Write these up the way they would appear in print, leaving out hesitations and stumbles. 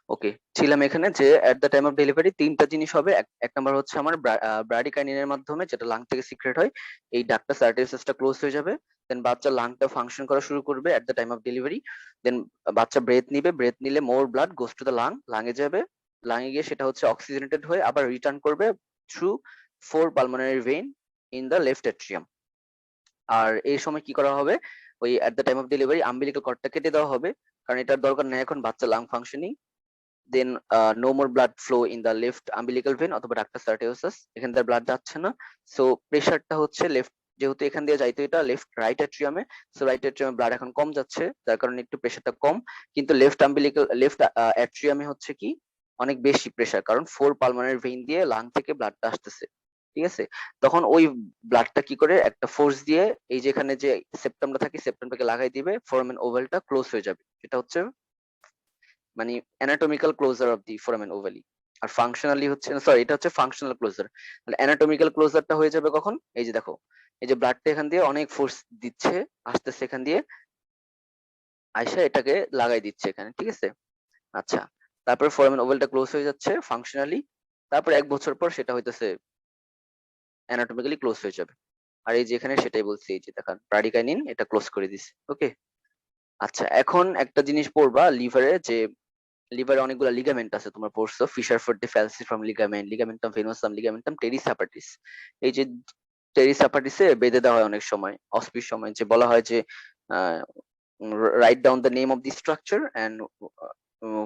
ওকে, ছিলাম এখানে যে এট দ্য টাইম অফ ডেলিভারি তিনটা জিনিস হবে। এক নাম্বার হচ্ছে আমার ব্রাডিকাইনিনের মাধ্যমে, যেটা লাং থেকে সিক্রেট হয়, এই ডাক্টাস আর্টেরিয়াসটা ক্লোজ হয়ে যাবে। দেন বাচ্চা লাংটা ফাংশন করা শুরু করবে at the time of delivery. Then বাচ্চা ব্রেথ নিবে, ব্রেথ নিলে more blood goes to the লাঙে যাবে। লাঙে গিয়ে সেটা হচ্ছে অক্সিজেনেটেড হয়ে আবার রিটার্ন করবে through 4 pulmonary vein in the left atrium. আর এই সময় কি করা হবে, ওই at the time of delivery umbilical কর্ডটা কেটে দেওয়া হবে, কারণ এটার দরকার নেই এখন, বাচ্চা lung functioning. Then no more blood flow in the left umbilical vein অথবা ডাক্টাস আর্টেরিওসাস, এখান থেকে ব্লাড যাচ্ছে না। সো প্রেশারটা হচ্ছে লেফট, যেহেতু এখান দিয়ে যাইতো এটা লেফট রাইট অ্যাট্রিয়ামে, সো রাইট অ্যাট্রিয়ামে ব্লাড এখন কম যাচ্ছে, যার কারণে একটু প্রেশারটা কম। কিন্তু লেফট অ্যাট্রিয়ামে হচ্ছে কি অনেক বেশি প্রেশার, কারণ 4 পালমোনারি ভেইন দিয়ে লাং থেকে ব্লাডটা আসতেছে। ঠিক আছে, তখন ওই ব্লাডটা কি করে একটা ফোর্স দিয়ে এই যেখানে যে সেপ্টামটা থাকে সেপ্টামটাকে লাগাই দিবে, ফোরামেন ওভালটা ক্লোজ হয়ে যাবে। এটা হচ্ছে মানে anatomical closure of the foramen ovale. আর ফাংশনালি হচ্ছে, সরি, এটা হচ্ছে ফাংশনাল ক্লোজার। তাহলে অ্যানাটমিক্যাল ক্লোজারটা হয়ে যাবে কখন, এই যে দেখো, এই যে ব্লাডটা এখান দিয়ে অনেক ফোর্স দিচ্ছে, আসতেছে এখান দিয়ে, আয়সা এটাকে লাগাই দিচ্ছে এখানে। ঠিক আছে, আচ্ছা, তারপর ফোরামেন ওভালটা ক্লোজ হয়ে যাচ্ছে ফাংশনালি। তারপর 1 বছর পর সেটা হইতেছে অ্যানাটমিক্যালি ক্লোজ হয়ে যাবে। আর এই যে এখানে সেটাই বলছি, এই যে দেখান ব্রাডিকাইনিন এটা ক্লোজ করে দিছে। ওকে, আচ্ছা, এখন একটা জিনিস পড়বা লিভারে, যে লিভারে অনেকগুলো লিগামেন্ট আছে, তোমার পড়ছো ফিশার-ফোর্ড ফ্যালসিফর্ম লিগামেন্ট, লিগামেন্টাম ভেনোসাম, লিগামেন্টাম টেরিস-হ্যাপাটিস। এই যে টেরিস-হ্যাপাটিসে বেঁধে দেওয়া হয় অনেক সময় অস্পির সময়, যে বলা হয় যে write down the name of the structure and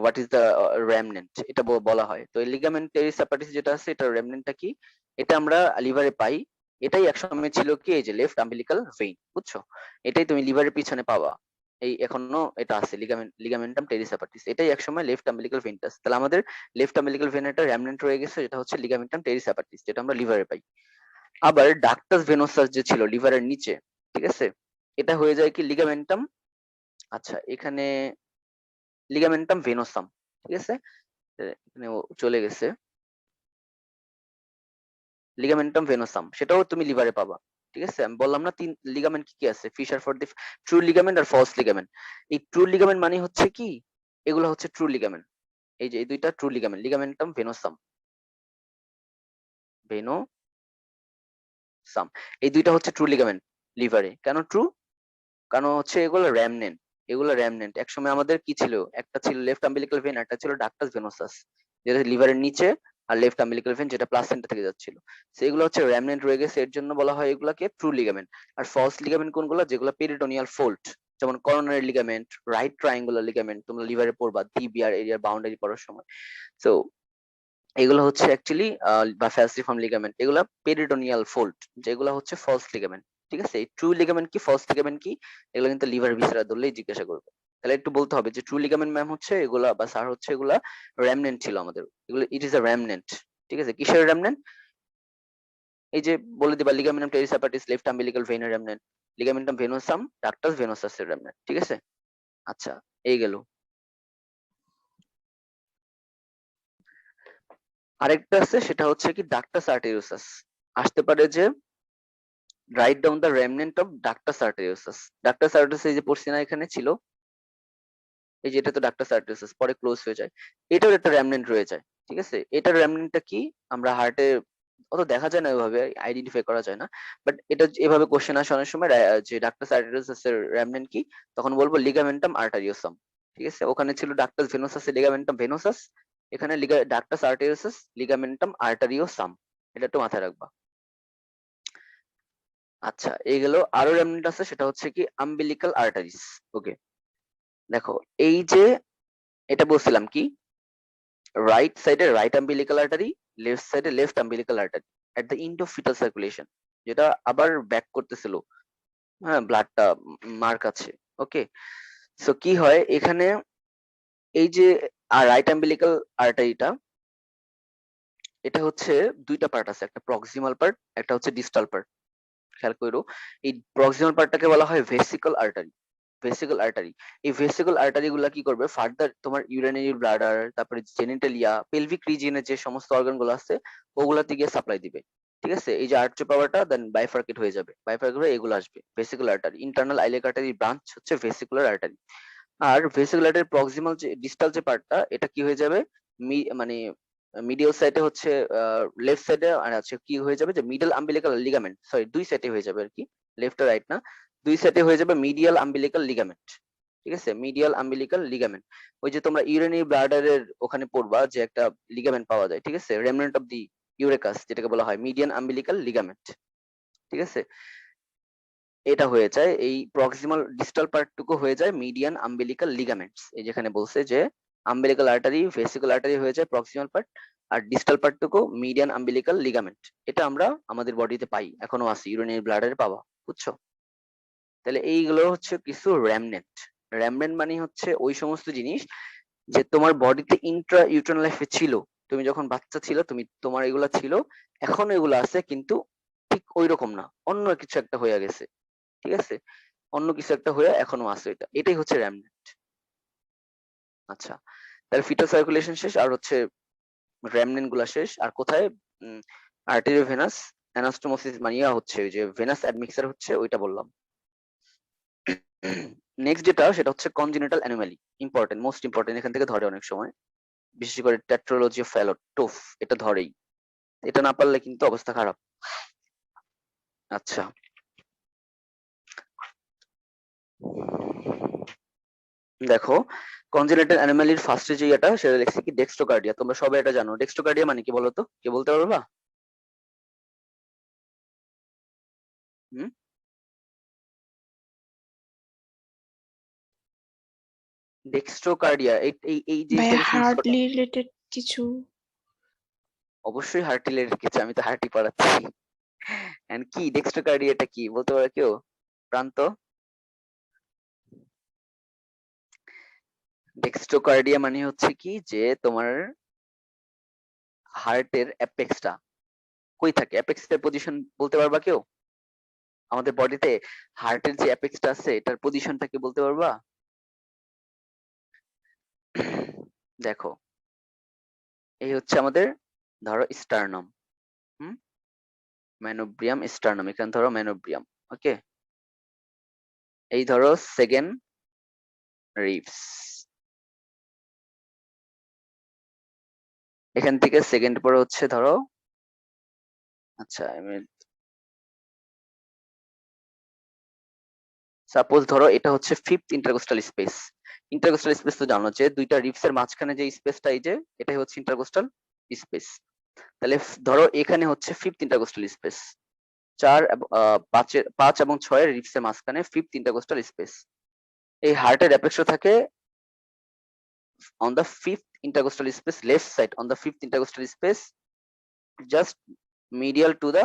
what is the remnant, এটা বলা হয়। তো এই লিগামেন্ট টেরিস-হ্যাপাটিস যেটা আছে, এটা রেমনেন্টটা কি, এটা আমরা লিভারে পাই। এটাই একসময় ছিল কি এই যে লেফট আম্বিলিকাল ভেইন, বুঝছো? এটাই তুমি লিভারের পিছনে পাবা। এই এখনো এটা আছে লিগামেন্টাম টেরিস-হ্যাপাটিস, এটাই একসময় লেফট আম্বিলিকাল ভেইনটা আছে। তাহলে আমাদের লেফট আম্বিলিকাল ভেইনের একটা রেমনেন্ট রয়ে গেছে, যেটা হচ্ছে লিগামেন্টাম টেরিস-হ্যাপাটিস, যেটা আমরা লিভারে পাই। আবার ডাক্টাস ভেনোসাস যে ছিল লিভারের নিচে, ঠিক আছে, এটা হয়ে যায় কি লিগামেন্টাম, আচ্ছা এখানে লিগামেন্টাম ভেনোসাম। ঠিক আছে, এখানে ও চলে গেছে, লিগামেন্টাম ভেনোসাম, সেটাও তুমি লিভারে পাবা। ঠিক আছে, আমি বললাম না তিন লিগামেন্ট কি কি আছে, fissure for the true ligament আর ফলস লিগামেন্ট। এই ট্রু লিগামেন্ট মানে হচ্ছে কি, এগুলো হচ্ছে ট্রু লিগামেন্ট। এই যে এই দুইটা ট্রু লিগামেন্ট, লিগামেন্টাম ভেনোসাম, ভেনোসাম, এই দুইটা হচ্ছে ট্রু লিগামেন্ট লিভারে। কেন ট্রু? কারণ হচ্ছে এগুলো র্যামনেন্ট, এগুলো র্যামনেন্ট। একসময় আমাদের কি ছিল, একটা ছিল লেফট আম্বিলিকাল ভেন, একটা ছিল ডাক্টাস ভেনোসাস, যেটা লিভারের নিচে, আর লেফট আম্বিলিকাল ভেন যেটা প্লাসেন্টা থেকে যাচ্ছিল। সেগুলো হচ্ছে র্যামনেন্ট রয়ে গেছে, এর জন্য বলা হয় এগুলাকে ট্রু লিগামেন্ট। আর ফলস লিগামেন্ট কোনগুলো, যেগুলো পেরিটোনিয়াল ফোল্ড, যেমন coronary ligament, right triangular ligament, তোমরা লিভারে পড়বা ডিবিআর এরিয়ার বাউন্ডারি পড়ার সময়। তো এগুলো হচ্ছে অ্যাকচুয়ালি বা ফ্যালসিফর্ম লিগামেন্ট, এগুলা পেরিটোনিয়াল ফোল্ড, যেগুলো হচ্ছে ফলস লিগামেন্ট। ঠিক আছে, এই ট্রু লিগামেন্ট কি ফলস লিগামেন্ট কি, এগুলো কিন্তু লিভার ভিসেরা ধরলেই জিজ্ঞাসা করবে। তাহলে একটু বলতে হবে যে ট্রু লিগামেন্ট ম্যাম হচ্ছে এগুলা, বা স্যার হচ্ছে এগুলা রেমনেন্ট ছিল আমাদের, এগুলো ইট ইজ আ রেমনেন্ট। ঠিক আছে, কিসের রেমনেন্ট? এই যে বলে দিবা লিগামেন্টাম টেরিস লেফট আম্বিলিকাল ভেইনের remnant, ligamentum venosum ductus venosus এর রেমনেন্ট। ঠিক আছে, আচ্ছা, এই গেল। আরেকটা আছে, সেটা হচ্ছে কি ডাক্টাস আর্টেরিওসাস। আসতে পারে যে write down the remnant of ductus arteriosus. Ductus arteriosus এই যে পড়ছি না, এখানে ছিল, এই যে এটা তো ডাক্টাস আর্টেরিওসাস, পরে ক্লোজ হয়ে যায়, এটার একটা রেমনেন্ট রয়ে যায়। ঠিক আছে, এটার রেমনেন্টটা কি, আমরা হার্টে অত দেখা যায় না, ওইভাবে আইডেন্টিফাই করা যায় না, বাট এটা এভাবে কোশ্চেন আসে অনেক সময়, যে ডাক্টাস আর্টেরিওসাস এর রেমনেন্ট কি, তখন বলবো লিগামেন্টাম আর্টারিওসাম। ঠিক আছে, ওখানে ছিল ডাক্টাস ভেনোসাস এর লিগামেন্টাম ভেনোসাস, এখানে ডাক্টাস আর্টেরিওসাস লিগামেন্টাম আর্টারিওসাম, এটা একটু মাথায় রাখবা। আচ্ছা, এই গেল। আরো রেমনেন্ট আছে, সেটা হচ্ছে কি আম্বিলিকাল আর্টারিস। ওকে, দেখো, এই যে এটা বলছিলাম কি, রাইট সাইডে রাইট আম্বিলিকাল আর্টারি, লেফট সাইডে left umbilical artery at the end of fetal circulation, যেটা আবার ব্যাক করতেছিল, হ্যাঁ, ব্লাডটা মার কাছে। ওকে, সো কি হয় এখানে, এই যে রাইট আম্বিলিকাল আর্টারিটা, এটা হচ্ছে দুইটা পার্ট আছে, একটা প্রক্সিমাল পার্ট, একটা হচ্ছে ডিস্টাল পার্ট। খেয়াল করো, এই প্রক্সিমাল পার্টটাকে বলা হয় ভেসিকল আর্টারি। ভেসিকল আর্টারি, এই ভেসিকল আর্টারি গুলা কি করবে, ফার্দার তোমার ইউরিনারি ব্লাডার, তারপরে জেনিটালিয়া, পেলভিক রিজিয়নের যে সমস্ত অর্গান গুলো আছে, ওগুলাতে গিয়ে সাপ্লাই দিবে। ঠিক আছে, এই যে আর্টারি পাওয়ারটা দেন বাইফার্কেট হয়ে যাবে, বাইফার্কেট হয়ে এগুলো আসবে vesicular artery. Internal iliac artery branch হচ্ছে ভেসিকুলার আর্টারি। আর ভেসিকুলার আর্টারির প্রক্সিমাল যে ডিস্টাল যে পার্টটা, এটা কি হয়ে যাবে, মানে মিডিয়াল সাইডে হচ্ছে লেফট সাইডে, আর আছে কি হয়ে যাবে যে মিডল আম্বিলিকাল লিগামেন্ট, সরি দুই সাইডে হয়ে যাবে আর কি, লেফট আর রাইট না, দুই সাইডে হয়ে যাবে মিডিয়াল আম্বিলিকাল লিগামেন্ট। ঠিক আছে, মিডিয়াল আম্বিলিকাল লিগামেন্ট। ওই যে তোমরা ইউরিনারি ব্লাডারের ওখানে পড়বা যে একটা লিগামেন্ট পাওয়া যায়, ঠিক আছে, রেমনেন্ট অফ দি ইউরেকাস যেটাকে বলা হয় মিডিয়ান আম্বিলিকাল লিগামেন্ট। ঠিক আছে, এটা হয়ে যায় এই প্রক্সিমাল ডিস্টাল পার্টটুকু হয়ে যায় মিডিয়ান আম্বিলিকাল লিগামেন্টস। এই যেখানে বলছে যে আম্বিলিকাল আর্টারি, ভেসিকুলার আর্টারি হয়ে যায় প্রক্সিমাল পার্ট, আর ডিস্টাল পার্টটুকু মিডিয়ান আম্বিলিকাল লিগামেন্ট। এটা আমরা আমাদের বডিতে পাই, এখনো আছে, ইউরিনারি ব্লাডারে পাওয়া, বুঝছো? তাহলে এইগুলো হচ্ছে কিছু রেমনেন্ট। রেমনেন্ট মানে হচ্ছে ওই সমস্ত জিনিস যে তোমার বডিতে ইন্ট্রা ইউটেরাইন লাইফে ছিল, তুমি যখন বাচ্চা ছিল, তোমার এগুলা ছিল, এখনো এগুলো আছে, কিন্তু ঠিক ওই রকম না, অন্য কিছু একটা হয়ে গেছে। ঠিক আছে, অন্য কিছু একটা হয়ে এখনো আছে, এটাই হচ্ছে রেমনেন্ট। আচ্ছা, তাহলে ফিটাল সার্কুলেশন শেষ, আর হচ্ছে রেমনেন্ট গুলা শেষ, আর কোথায়, আর্টেরিও ভেনাস অ্যানাস্টোমোসিস মানে হচ্ছে ওই যে ভেনাস অ্যাডমিক্সার হচ্ছে, ওইটা বললাম। নেক্সট যেটা, সেটা হচ্ছে congenital anomaly, important, most important, এখান থেকে ধরে অনেক সময়, বিশেষ করে টেট্রোলজি অফ ফ্যালট, টোফ, এটা ধরেই, এটা না পারলে কিন্তু অবস্থা খারাপ। আচ্ছা, দেখো, কনজেনিটাল অ্যানোমালির ফার্স্টে যে এটা, সেটা লিখছি কি ডেক্সট্রোকার্ডিয়া। তোমরা সবাই এটা জানো, ডেক্সট্রোকার্ডিয়া মানে কি বলো তো, কে বলতে পারবা? হুম, ডেক্সট্রোকার্ডিয়া, এই ভাইয়া জিনিসটাকে শুনছো? হার্ট রিলেটেড কিছু? অবশ্যই হার্ট রিলেটেড কিছু, আমি তো হার্টই পড়াচ্ছি। এন্ড কি ডেক্সট্রোকার্ডিয়াটা কি বলতে পারো কেউ? প্রান্ত, ডেক্সট্রোকার্ডিয়া মানে হচ্ছে কি যে তোমার হার্টের অ্যাপেক্সটা কই থাকে, অ্যাপেক্সের পজিশন বলতে পারবা কেউ? আমাদের বডিতে হার্টের যে অ্যাপেক্সটা আছে, এটার পজিশনটা কি বলতে পারবা? দেখো, এই হচ্ছে আমাদের, ধরো স্টার্নাম, হুম, ম্যানোব্রিয়াম স্টার্নাম, এখানে ধরো ম্যানোব্রিয়াম, ওকে, এই ধরো সেকেন্ড রিবস, এখান থেকে সেকেন্ড পরে হচ্ছে ধরো, আচ্ছা আমি সাপোজ ধরো এটা হচ্ছে fifth intercostal space. Intercostal space তো জানো যে দুইটা রিবস এর মাঝখানে যে স্পেসটা, এই যে এটাই হচ্ছে ইন্টারকোস্টাল স্পেস। তাহলে ধরো এখানে হচ্ছে ফিফথ ইন্টারকোস্টাল স্পেস, পাঁচ এবং ছয়ের রিবস এর মাঝখানে ফিফথ ইন্টারকোস্টাল স্পেস। এই হার্টের অ্যাপেক্সটা থাকে on the fifth intercostal space, left side on the fifth intercostal space, just medial to the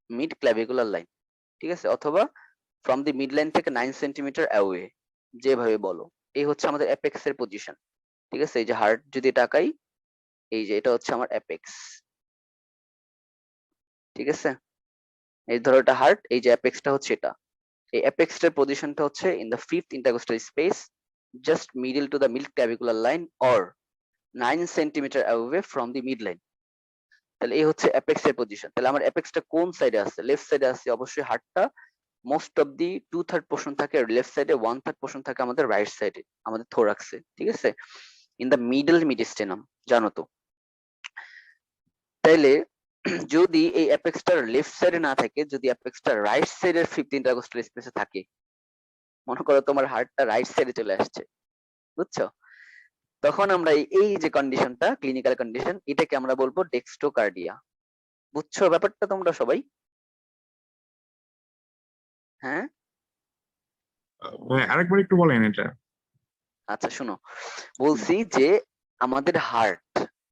mid clavicular line, ঠিক আছে, অথবা from the midline থেকে 9 সেন্টিমিটার away, যেভাবে বলো। এই হচ্ছে আমাদের অ্যাপেক্স এর পজিশন। ঠিক আছে, এই যে হার্ট যদি তাকাই, এই যে এটা হচ্ছে আমার অ্যাপেক্স। ঠিক আছে, এই ধরো এটা হার্ট, এই যে অ্যাপেক্সটা হচ্ছে এটা, এই অ্যাপেক্সটার পজিশনটা হচ্ছে in the fifth intercostal space, just middle to the mid clavicular line or 9 centimetre away from the midline। তাহলে এই হচ্ছে অ্যাপেক্স এর পজিশন। তাহলে আমার অ্যাপেক্সটা কোন সাইডে আছে? লেফট সাইডে আছে অবশ্যই হার্টটা, মোস্ট অফ দি 2/3 পোর্শন থাকে লেফট সাইডে, 1/3 পোর্শন থাকে আমাদের রাইট সাইডে, আমাদের থোরাক্সে। ঠিক আছে, ইন দা মিডল মিডিস্টেনাম, জানো তো। তাইলে যদি এই অ্যাপেক্সটার লেফট সাইডে না থাকে, যদি অ্যাপেক্সটা রাইট সাইডের ফিফথ ইন্টারকোস্টাল স্পেসে থাকে, মনে করো তোমার হার্টটা রাইট সাইডে চলে আসছে, বুঝছো, তখন আমরা এই যে কন্ডিশনটা, ক্লিনিক্যাল কন্ডিশন, এটাকে আমরা বলবো ডেক্সট্রোকার্ডিয়া। বুঝছো ব্যাপারটা তোমরা সবাই? হ্যাঁ, ভাই আরেকবার একটু বলেন এটা। আচ্ছা শোনো, বলছি যে আমাদের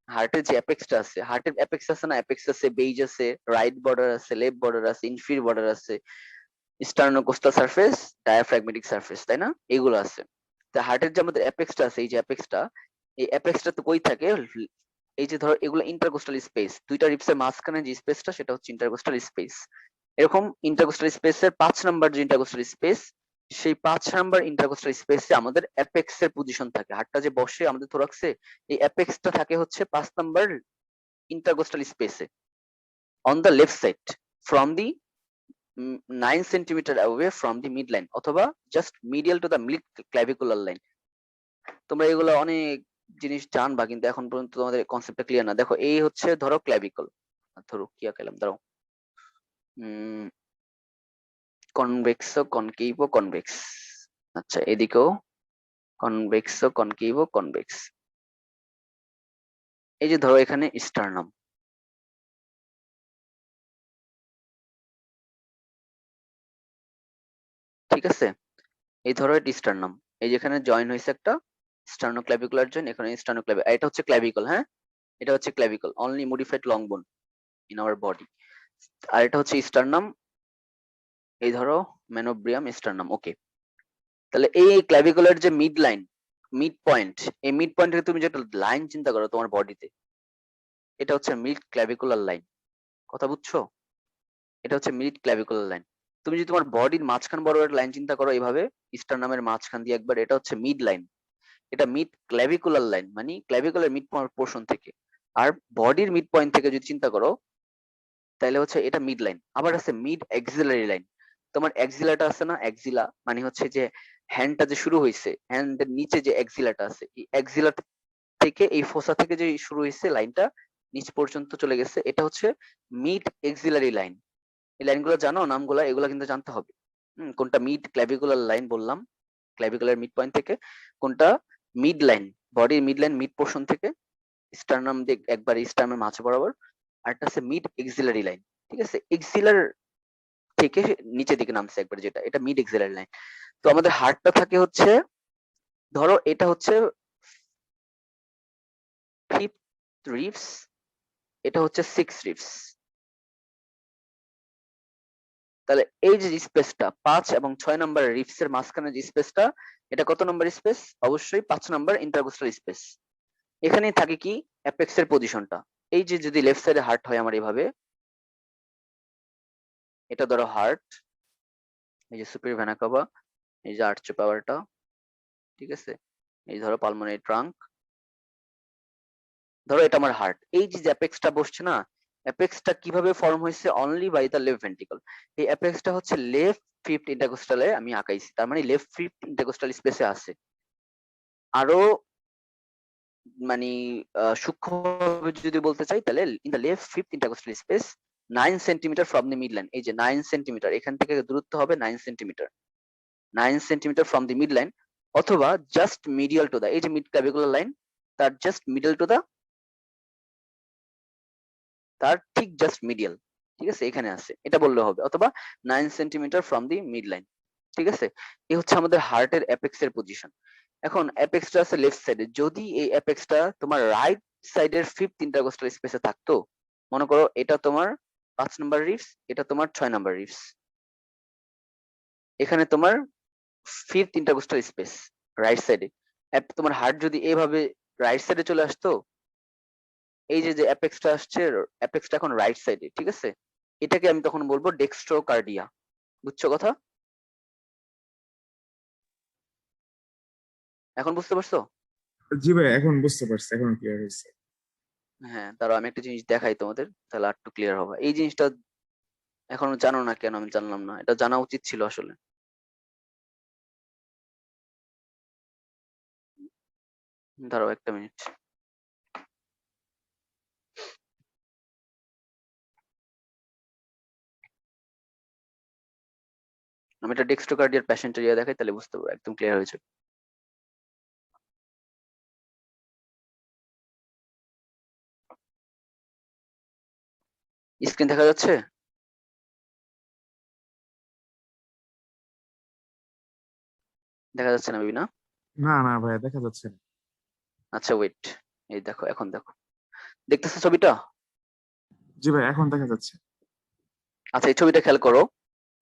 হার্টের যে অ্যাপেক্সটা আছে, হার্টের অ্যাপেক্স আছে না, অ্যাপেক্স আছে, বেইজ আছে, রাইট বর্ডার আছে, লেফট বর্ডার আছে, ইনফিরিয়র বর্ডার আছে, স্টার্নোকোস্টাল সারফেস, ডায়াফ্রাগমেটিক সারফেস, তাই না, এগুলো আছে। তা হার্টের যে আমাদের অ্যাপেক্সটা আছে, এই যে অ্যাপেক্সটা, এই অ্যাপেক্সটা তো কই থাকে, এই যে ধরো এগুলো ইন্টারকোস্টাল স্পেস, দুইটা রিপসের মাঝখানে যে স্পেসটা, সেটা হচ্ছে ইন্টারকোস্টাল স্পেস। এরকম ইন্টারকোস্টাল স্পেসের 5 নাম্বার যে ইন্টারকোস্টাল স্পেস, সেই 5 নাম্বার ইন্টারকোস্টাল স্পেসে আমাদের অ্যাপেক্স এর পজিশন থাকে, হাড়টা যে বসে আমাদের থোরাক্সে, এই অ্যাপেক্সটা থাকে হচ্ছে 5 নাম্বার ইন্টারকোস্টাল স্পেসে, on the left side, from the 9 centimeter away from the mid line, অথবা just medial to the mid clavicular line. তোমরা এগুলো অনেক জিনিস জানবা, কিন্তু এখন পর্যন্ত তোমাদের কনসেপ্টটা ক্লিয়ার না। দেখো এই হচ্ছে ধরো ক্ল্যাভিকল, ধরো কি আঁকাইলাম, দাঁড়াও, কনভেক্সো কনকেইভো কনভেক্স, আচ্ছা এদিকেও কনভেক্সো কনকেইভো কনভেক্স। এই যে ধরো এখানে স্টারনাম, ঠিক আছে, এই ধরো এটা স্টারনাম, এই যেখানে জয়েন হয়েছে একটা স্টার্নোক্ল্যাভিকুলার জয়েন, এখানে স্টার্নোক্ল্যাভিক, এটা হচ্ছে ক্ল্যাভিকল, হ্যাঁ এটা হচ্ছে clavicle, only modified long bone in our body. আর এটা হচ্ছে স্টারনাম, এই ধরো ম্যানোব্রিয়াম স্টারনাম, ওকে। তাহলে এই ক্ল্যাভিকুলার যে মিড লাইন, মিড পয়েন্ট, এই মিড পয়েন্ট থেকে তুমি যেটা লাইন চিন্তা করো তোমার বডিতে, এটা হচ্ছে মিড ক্ল্যাভিকুলার লাইন, কথা বুঝছো? এটা হচ্ছে মিড ক্ল্যাভিকুলার লাইন। তুমি যদি তোমার বডির মাঝখান বরাবর লাইন চিন্তা করো এইভাবে, স্টারনামের মাঝখান দিয়ে একবার, এটা হচ্ছে মিড লাইন, এটা মিড ক্ল্যাভিকুলার লাইন, মানে ক্ল্যাভিকুলার মিড পোর্শন থেকে। আর বডির মিড পয়েন্ট থেকে যদি চিন্তা করো তাহলে হচ্ছে এটা মিড লাইন। আবার আছে মিড এক্সিলারি লাইন, তোমার এক্সিলাটা আছে না, এক্সিলা মানে হচ্ছে যে হ্যান্ডটা যে শুরু হয়েছে, হ্যান্ডের নিচে যে এক্সিলাটা আছে, এই এক্সিলা থেকে, এই ফোসা থেকে যে শুরু হয়েছে লাইনটা নিচ পর্যন্ত চলে গেছে, এটা হচ্ছে মিড এক্সিলারি লাইন। এই লাইনগুলো জানো নামগুলো, এগুলো কিন্তু জানতে হবে। কোনটা মিড ক্ল্যাভিকুলার লাইন বললাম, ক্ল্যাভিকুলার মিড পয়েন্ট থেকে, কোনটা মিড লাইন, বডির মিড লাইন মিড পোর্শন থেকে, স্টারনাম দিক একবার স্টারনামের মাঝ বরাবর। আরটা আছে মিড এক্সিলারি লাইন, ঠিক আছে, এক্সিলার থেকে নিচের দিকে নামছে একবার, যেটা এটা মিড এক্সিলারি লাইন। তো আমাদের হার্টটা থাকে হচ্ছে, ধরো এটা হচ্ছে ফিফথ রিবস, এটা হচ্ছে সিক্স রিবস। তাহলে এই যে স্পেসটা 5 এবং 6 নম্বর রিবস এর মাঝখানে যে স্পেসটা, এটা কত নম্বর স্পেস? অবশ্যই 5 নম্বর ইন্টারকোস্টাল স্পেস। এখানেই থাকে কি অ্যাপেক্স এর পজিশনটা। এই যে যদি লেফট সাইডে হার্ট হয় আমার এইভাবে, এটা ধরো হার্ট, এই যে সুপিরিয়র ভেনা কাভা, এই যে আর্চ পাওয়ারটা, ঠিক আছে, এই ধরো পালমোনারি ট্রাঙ্ক, ধরো এটা আমার হার্ট। এই যে অ্যাপেক্সটা বসছে না, অ্যাপেক্সটা কিভাবে ফর্ম হয়েছে? Only by the left ventricle. এই অ্যাপেক্সটা হচ্ছে লেফট ফিফথ ইন্টারকোস্টালে আমি আঁকাইছি, তার মানে লেফট ফিফথ ইন্টারকোস্টাল স্পেসে আছে। আরো মানে সূক্ষ্মভাবে যদি বলতে চাই, তাহলে in the left fifth intercostal space 9 centimetre from the mid line, এই যে 9 সেন্টিমিটার, এখান থেকে দূরত্ব হবে 9 centimetre, 9 centimetre from the mid line, অথবা জাস্ট মিডিয়াল টু দা, এই যে মিড ক্লাভিকুলার লাইন, তার জাস্ট মিডল টু দা, তার ঠিক জাস্ট মিডিয়াল, ঠিক আছে, এখানে আছে, এটা বললে হবে, অথবা 9 centimetre from the mid line, ঠিক আছে। এই হচ্ছে আমাদের হার্টের অ্যাপেক্স এর পজিশন। এখন অ্যাপেক্সটা আছে লেফট সাইডে, যদি এই অ্যাপেক্সটা তোমার রাইট সাইডের ফিফথ ইন্টারকোস্টাল স্পেসে থাকতো, মনে করো এটা তোমার 5 নম্বর রিবস, এটা তোমার 6 নম্বর রিবস, এখানে তোমার ফিফথ ইন্টারকোস্টাল স্পেস রাইট সাইডে, তোমার হার্ট যদি এইভাবে রাইট সাইডে চলে আসতো, এই যে যে অ্যাপেক্সটা আসছে, অ্যাপেক্সটা এখন রাইট সাইডে, ঠিক আছে, এটাকে আমি তখন বলবো ডেক্সট্রোকার্ডিয়া, বুঝছো কথা? এখন বুঝতে পারছো? জি ভাই, এখন বুঝতে পারছি, এখন ক্লিয়ার হয়েছে। হ্যাঁ, দাঁড়াও আমি একটা জিনিস দেখাই তোমাদের, তাহলে আর একটু ক্লিয়ার হবে। এই জিনিসটা এখনো জানো না কেন? আমি জানলাম না, এটা জানা উচিত ছিল আসলে। দাঁড়াও একটা মিনিট, আমি এটা ডেক্সট্রোকার্ডিয়ার প্যাসেন্টের ইয়ে দেখাই, তাহলে বুঝতে পারবো, একদম ক্লিয়ার হয়েছে। স্ক্রিন দেখা যাচ্ছে? দেখা যাচ্ছে না বিনা? না না ভাইয়া, দেখা যাচ্ছে না। আচ্ছা ওয়েট, এই দেখো, এখন দেখো, দেখতেছো ছবিটা? জি ভাই, এখন দেখা যাচ্ছে। আচ্ছা এই ছবিটা খেয়াল করো,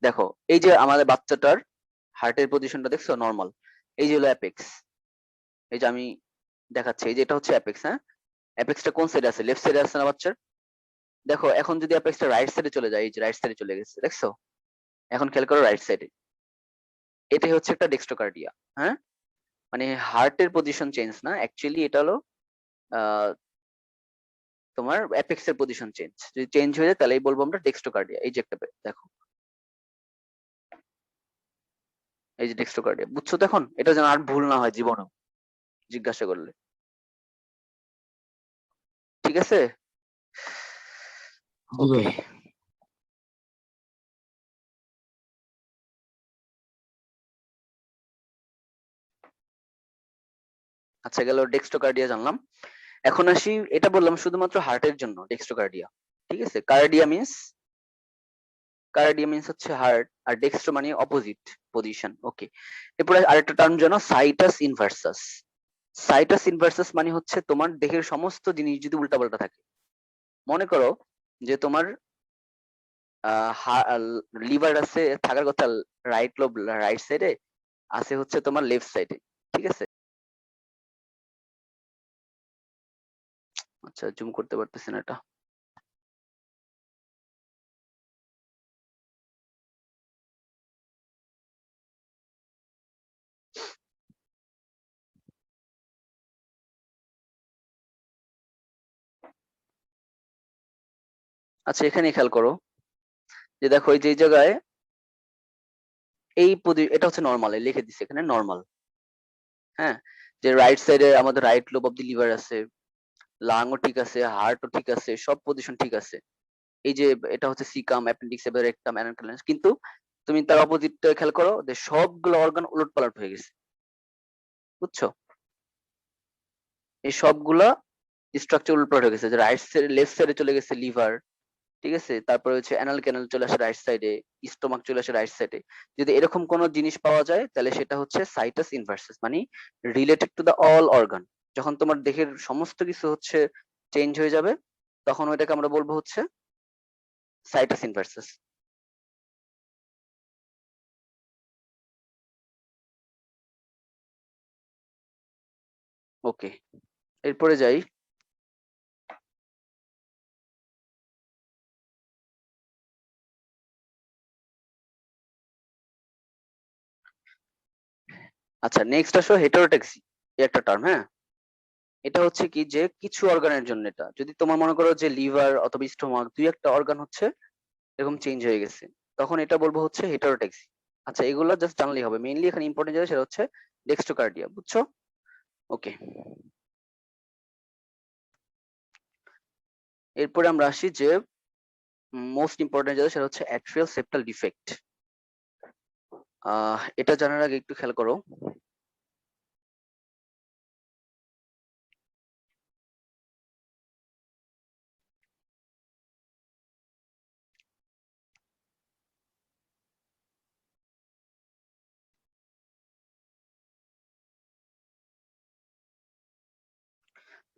দেখো এই যে আমাদের বাচ্চাটার হার্টের পজিশনটা দেখছো নর্মাল, এই যে হলো অ্যাপেক্স, এই যে আমি দেখাচ্ছি, এই যে এটা হচ্ছে অ্যাপেক্স, হ্যাঁ, অ্যাপেক্সটা কোন সাইডে আছে? লেফট সাইডে আছে না বাচ্চার? দেখো এখন যদি অ্যাপেক্সটা রাইট সাইডে চলে যায়, এই যে রাইট সাইডে চলে গেছে, দেখছো? এখন খেয়াল করো রাইট সাইডে, এটাই হচ্ছে একটা ডেক্সট্রোকার্ডিয়া, হ্যাঁ, মানে হার্টের পজিশন চেঞ্জ না, অ্যাকচুয়ালি এটা হলো আহ, তোমার অ্যাপেক্স এর পজিশন চেঞ্জ, যদি চেঞ্জ হয়ে যায় তাহলেই বলবো আমরা ডেক্সট্রোকার্ডিয়া। এই যে একটা দেখো, এই যে ডেক্সট্রোকার্ডিয়া, বুঝছো তো? এখন এটা যেন আর ভুল না হয় জীবনেও। জিজ্ঞাসা করলে। ঠিক আছে? জি ওকে। ভাই। আচ্ছা, গেল ডেক্সট্রোকার্ডিয়া জানলাম। এখন আসি, এটা বললাম শুধুমাত্র হার্টের জন্য ডেক্সট্রোকার্ডিয়া। ঠিক আছে? কার্ডিয়া মিন্স হচ্ছে হার্ট, আর ডেক্সট্রো মানে অপোজিট পজিশন। ওকে। এরপরে আরেকটা টার্ম জানো, সাইটাস ইনভার্সাস। সাইটাস ইনভার্সাস মানে হচ্ছে তোমার দেহের সমস্ত জিনিস যদি উল্টাপাল্টা থাকে। মনে করো যে তোমার লিভার আছে থাকার কথা রাইট লোব রাইট সাইডে, আছে হচ্ছে তোমার লেফট সাইডে। ঠিক আছে? আচ্ছা, জুম করতে পারতেছি না এটা। আচ্ছা, এখানে খেয়াল করো যে দেখো এই যে এই জায়গায় এটা হচ্ছে নর্মাল, লিখে দিচ্ছে এখানে নর্মাল। হ্যাঁ, যে রাইট সাইডে আমাদের right lobe of the liver আছে, লাংও ঠিক আছে, হার্টও ঠিক আছে, সব পজিশন ঠিক আছে। এই যে এটা হচ্ছে সিকাম, অ্যাপেন্ডিক্স, এবার রেকটাম, অ্যানাকালেন্স, কিন্তু তুমি তার অপোজিটটা খেয়াল করো যে সবগুলো অর্গান উলটপালট হয়ে গেছে। বুঝছো? এই সবগুলা স্ট্রাকচার উলটপালট হয়ে গেছে, যে রাইট সাইডে লেফট সাইডে চলে গেছে লিভার। ঠিক আছে? তারপরে হচ্ছে অ্যানাল ক্যানাল চলে আসে রাইট সাইডে, স্টোমাক চলে আসে রাইট সাইডে। যদি এরকম কোনো জিনিস পাওয়া যায় তাহলে সেটা হচ্ছে সাইটাস ইনভার্সাস, মানে related to the all organ. যখন তোমার দেহের সমস্ত কিছু হচ্ছে চেঞ্জ হয়ে যাবে, তখন ওইটাকে আমরা বলবো হচ্ছে সাইটাস ইনভার্সাস। ওকে, এরপরে যাই। আচ্ছা, নেক্সট আসো হেটারোটক্সি, একটা টার্ম। হ্যাঁ, এটা হচ্ছে কি যে কিছু অর্গানের জন্য, এটা যদি তোমার মনে করো যে লিভার অথবা স্টোমাক দুই একটা অর্গান হচ্ছে এরকম চেঞ্জ হয়ে গেছে, তখন এটা বলবো হচ্ছে হেটারোটক্সি। আচ্ছা, এগুলো জাস্ট জানলেই হবে, মেইনলি এখানে ইম্পর্টেন্ট যেটা সেটা হচ্ছে ডেক্সট্রোকার্ডিয়া। বুঝছো? ওকে। এরপরে আমরা আসি যে মোস্ট ইম্পর্টেন্ট যেটা সেটা হচ্ছে অ্যাট্রিয়াল সেপ্টাল ডিফেক্ট। এটা জানার আগে একটু খেয়াল করো,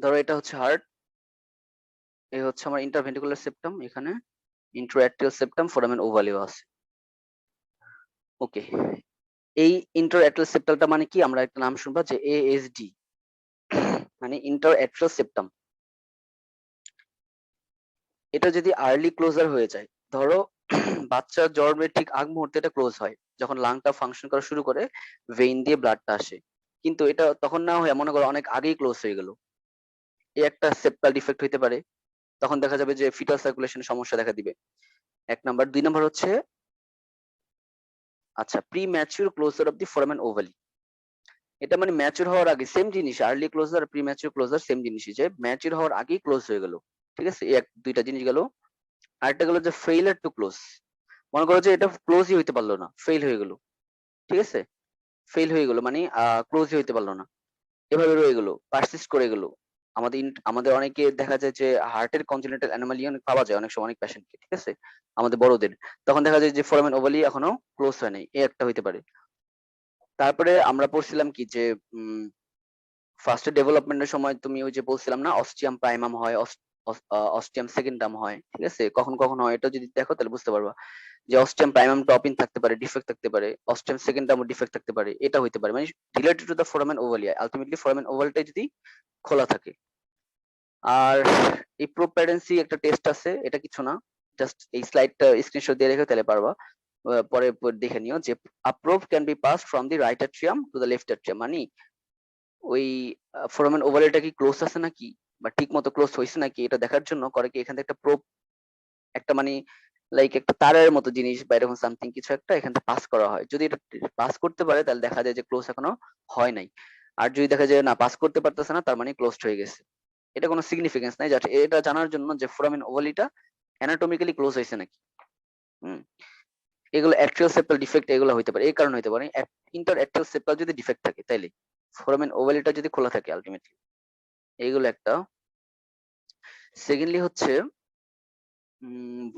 ধরো এটা হচ্ছে হার্ট, এই হচ্ছে আমার ইন্টারভেন্ট্রিকুলার সেপ্টাম, এখানে ইন্ট্রোঅ্যাট্রিয়াল সেপ্টাম, ফোরামেন ওভালিও আছে। ওকে, এই ইন্টারঅ্যাট্রিয়াল সেপ্টালটা মানে কি, আমরা একটা নাম শুনবা যে এএসডি, মানে ইন্টারঅ্যাট্রিয়াল সেপ্টাম। এটা যদি আর্লি ক্লোজার হয়ে যায়, ধরো বাচ্চার জন্মের ঠিক আগ মুহূর্তে এটা ক্লোজ হয়, যখন লাংটা ফাংশন করা শুরু করে, ভেইন দিয়ে ব্লাডটা আসে। কিন্তু এটা তখন না হয়ে মনে করো অনেক আগেই ক্লোজ হয়ে গেল, এই একটা সেপ্টাল ডিফেক্ট হইতে পারে। তখন দেখা যাবে যে ফিটাল সার্কুলেশনে সমস্যা দেখা দিবে। এক নাম্বার। দুই নাম্বার হচ্ছে আচ্ছা premature closure of the foramen ovale. এটা মানে ম্যাচিউর হওয়ার আগে, সেম জিনিস, early closure premature closure same জিনিসই, যে ম্যাচিউর হওয়ার আগেই ক্লোজ হয়ে গেল। ঠিক আছে? এই এক দুইটা জিনিস গেল। আরেকটা গেল যে ফেইলার টু ক্লোজ, মনে করো যে এটা ক্লোজই হইতে পারলো না, ফেল হয়ে গেল। ঠিক আছে? ফেল হয়ে গেল মানে ক্লোজই হইতে পারলো না, এভাবে রয়ে গেল, পারসিস্ট করে গেল। আমাদের অনেকে দেখা যায় যে হার্টের কনজেনিটাল অ্যানোমালি অনেক পাওয়া যায় অনেক সময় অনেক পেশেন্টকে। ঠিক আছে? আমাদের বড়দের, তখন দেখা যায় যে ফোরামেন ওভালি এখনো ক্লোজ হয় নাই, এই একটা হইতে পারে। তারপরে আমরা পড়ছিলাম কি যে ফার্স্ট ডেভেলপমেন্টের সময় তুমি ওই যে বলছিলাম না, অস্টিয়াম প্রাইমাম হয়, অস্টিয়াম সেকেন্ডাম হয়। ঠিক আছে? কখন কখন হয় এটা যদি দেখো তাহলে বুঝতে পারবা যে অস্টিয়াম প্রাইমাম টপিন থাকতে পারে, ডিফেক্ট থাকতে পারে, অস্টিয়াম সেকেন্ডাম ডিফেক্ট থাকতে পারে, এটা হইতে পারে, মানে related to the foramen ovale. Ultimately foramen ওভালটাই যদি খোলা থাকে। আর এই প্রোপ্যাডেন্সি একটা টেস্ট আছে, এটা কিছু না, জাস্ট এই স্লাইডটা স্ক্রিনশট দিয়ে রেখে তাহলে পারবা। পরে দেখে নিও যে a probe can be pass from the right atrium to the left atrium, মানে ওই ফোরামেন ওভালটা কি ক্লোজ আছে নাকি বা ঠিক মতো ক্লোজ হয়েছে নাকি, এটা দেখার জন্য করে কি এখান থেকে একটা প্রোব, একটা মানে লাইক একটা তারের মতো জিনিস বা এরকম সামথিং কিছু একটা এখান থেকে পাস করা হয়। যদি এটা পাস করতে পারে তাহলে দেখা যায় যে ক্লোজ এখনো হয় নাই। আর যদি দেখা যায় না পাস করতে পারতেছে না, তার মানে ক্লোজড হয়ে গেছে। এটা কোনো সিগনিফিকেন্স নাই, জাস্ট এটা জানার জন্য যে ফোরামেন ওভালিটা অ্যানাটমিক্যালি ক্লোজ হয়েছে নাকি। হুম, এগুলো অ্যাট্রিয়াল সেপ্টাল ডিফেক্ট এগুলো হইতে পারে, এই কারণে হইতে পারে ইন্টার অ্যাট্রিয়াল সেপ্টাল যদি ডিফেক্ট থাকে তাইলে, ফোরামেন ওভালিটা যদি খোলা থাকে আলটিমেটলি, এইগুলো একটা। সেকেন্ডলি হচ্ছে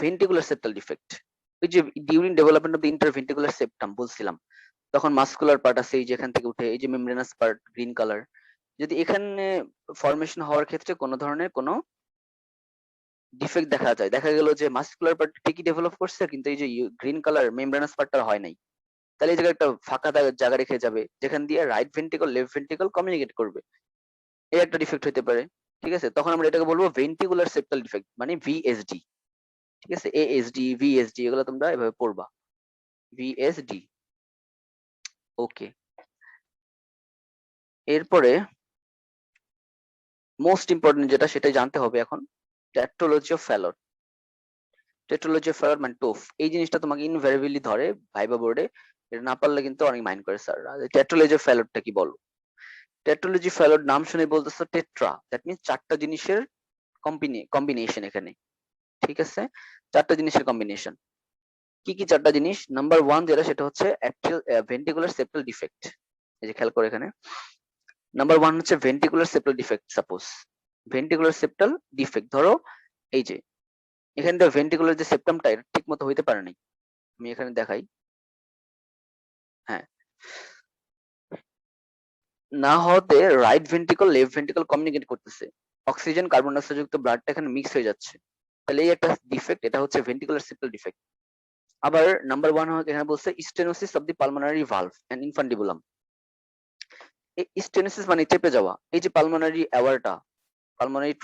ভেন্টিকুলার সেপ্টাল ডিফেক্ট। ওই যে during development of the interventricular septum বলছিলাম, তখন মাস্কুলার পার্ট আছে এই যে এখান থেকে উঠে, এই যে মেমব্রেনাস পার্ট গ্রিন কালার, যদি এখানে ফরমেশন হওয়ার ক্ষেত্রে কোনো ধরনের কোনো ডিফেক্ট দেখা যায়, দেখা গেল যে মাস্কুলার পার্ট ঠিকই ডেভেলপ করছে কিন্তু এই যে গ্রিন কালার মেমব্রেনাস পার্টটা হয় নাই, তাহলে এই জায়গায় একটা ফাঁকা জায়গা রেখে যাবে যেখান দিয়ে right ventricle left ventricle communicate করবে, এই একটা ডিফেক্ট হতে পারে। ঠিক আছে, তখন আমরা এটাকে বলবো ভেন্ট্রিকুলার সেপ্টাল ডিফেক্ট মানে ভিএসডি। ঠিক আছে, এএসডি ভিএসডি এগুলো তোমরা এভাবে পড়বা, ভিএসডি। ওকে, এরপরে মোস্ট ইম্পর্টেন্ট যেটা সেটাই জানতে হবে এখন, টেট্রোলজি অফ ফ্যালর। টেট্রোলজি অফ ফ্যালর মানে টোফ, এই জিনিসটা তোমাকে ইনভ্যারিয়েবলি ধরে ভাইবা বোর্ডে, এটা না পারলে কিন্তু অনেক মাইন্ড করে স্যার। টেট্রোলজি অফ ফ্যালরটা কি বলো? টেট্রোলজি ফ্যালর নাম শুনে বলতেছো টেট্রা, দ্যাট মিনস চারটা জিনিসের কম্বিনেশন এখানে। ঠিক আছে, চারটা জিনিসের কম্বিনেশন। কি কি চারটা জিনিস? নাম্বার ওয়ান যেটা, সেটা হচ্ছে ভেন্টিকুলার সেপ্টাল ডিফেক্ট। এই যে খেয়াল করে এখানে, নাম্বার ওয়ান হচ্ছে ventricular septal defect. Suppose ventricular septal defect, ধরো এই যে এখানে তো ভেন্টিকুলার যে সেপ্টামটা এটা ঠিক মতো হইতে পারে নাই, আমি এখানে দেখাই। হ্যাঁ, না হতে right ventricle left ventricle communicate করতেছে, অক্সিজেন কার্বন ডাইঅক্সাইড যুক্ত ব্লাডটা এখানে মিক্স হয়ে যাচ্ছে, তাহলে এই একটা ডিফেক্ট, এটা হচ্ছে ভেন্ট্রিকুলার সেপ্টাল ডিফেক্ট। আবার নাম্বার ওয়ান এখানে বলছে stenosis of the pulmonary valve and infundibulum. এই স্টেনোসিস মানে চেপে যাওয়া, এই যে পালমোনারি অ্যাওয়ারটা, পালমোনারি